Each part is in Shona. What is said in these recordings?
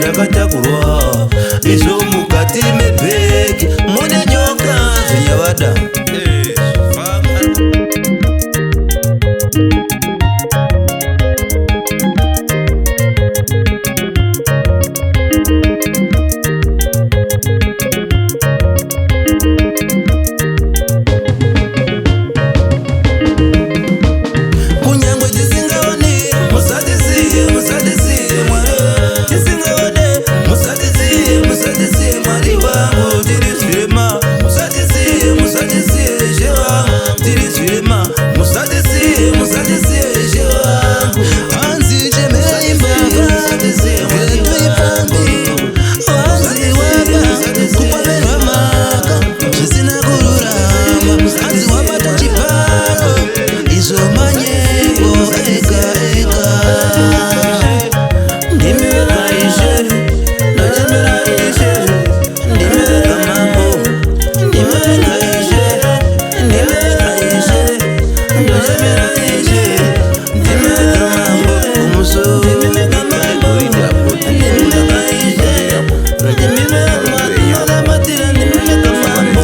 Rakatakurwa izo mukati mebheki mune nyoka zinyavada. Kunyangwe dzisingaone musadiziye musadiziye mwari musadiziye mwari wangu tiri zvirema musadiziye musadiziye ishe wangu tiri zvirema musadiziye musadiziye ishe wangu hanzi chemera imbava ngetoipambi hanzi wapa kupamerwa maka zvisina kururama hanzi wapata chipako izvo manyengo ega ega ndimeka ishe ndachemera ishe ndimeka mambo ndimeka ishe ndimeka ishe ndachemera ishe ndimeka mambo umuso ndimeka mambo ndimeka ishe ndimeka mambo alamatira ndimeka mambo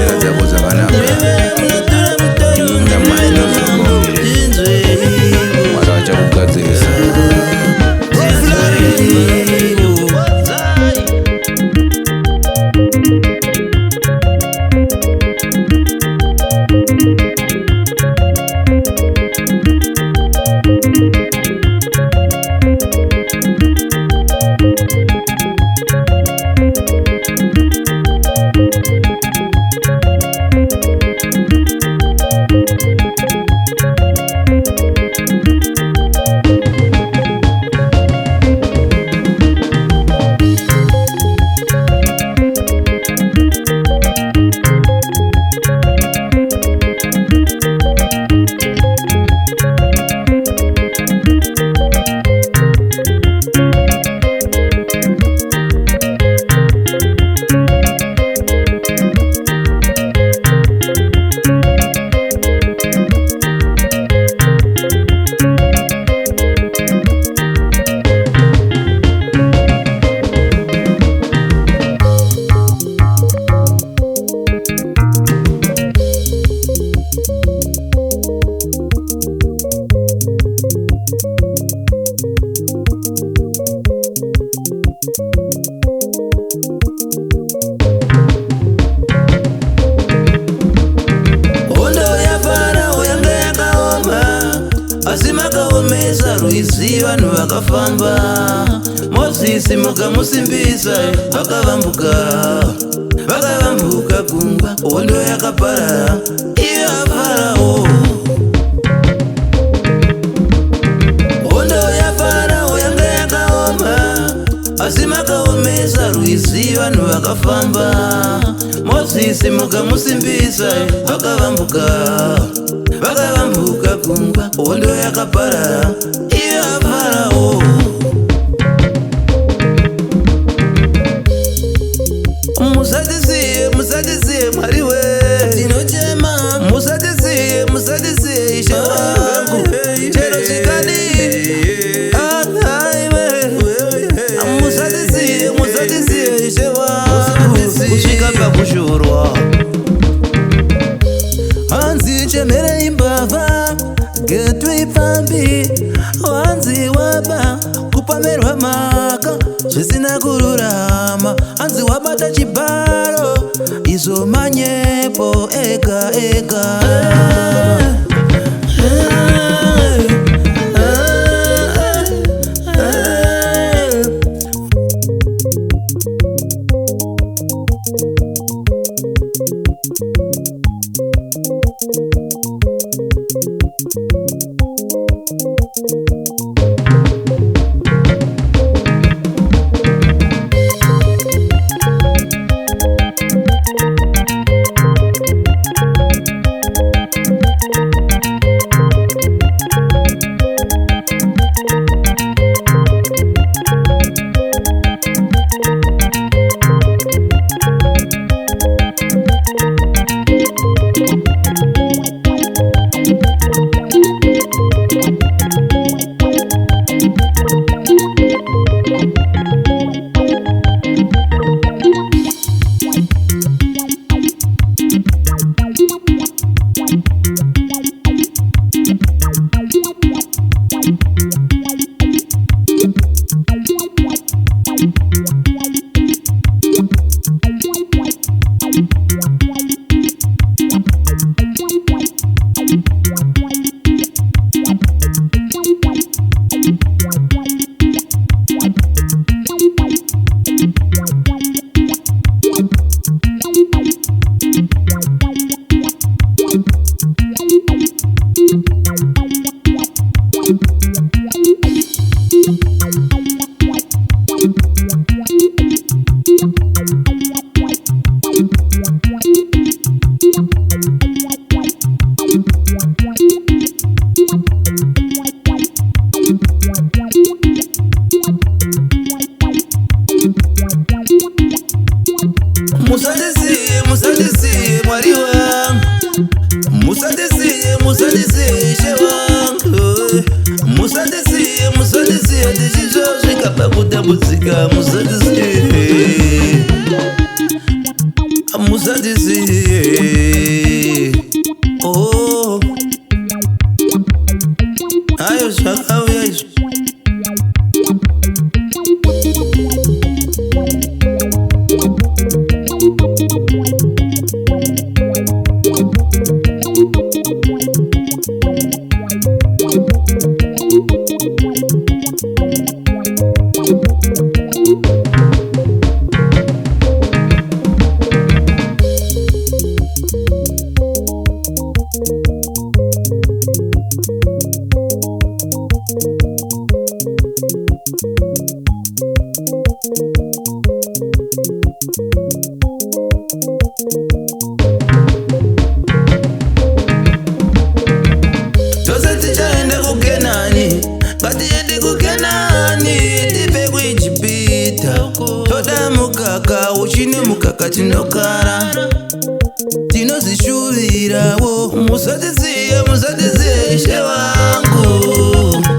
Asimakaomesa Ruizi vanhu vakafamba Mozisi mukamusimbisa vakavambuka gungwa hondo yakaparara iyo yaFarao hondo yaFarao yanga yakaoma asimakaomesa Ruizi vanhu vakafamba Mozisi mukamusimbisa vakavambuka gungwa hondo yakaparara iyo yaFarao musadiziye mwari we tinochema musadiziye ishe wangu chero chikadi musadiziye ishe wangu kusvika pakushorwa hanzi chemera imbava getwe ipambi hanzi waba kupa wapamerwa maka zvisina kururama, hanzi wabata chibharo izo manyepo ega ega. Musandisiye mwari wangu, musandisiye she wangu, musandisiye ndichizvosvika pakutambudzika, musandisiye oh ayo zvakauya izvo. Ngatiende kuKenani tipe kuIjipita, toda mukaka uchine mukaka tinokara tinozishuvirawo. Musandisiye she wangu.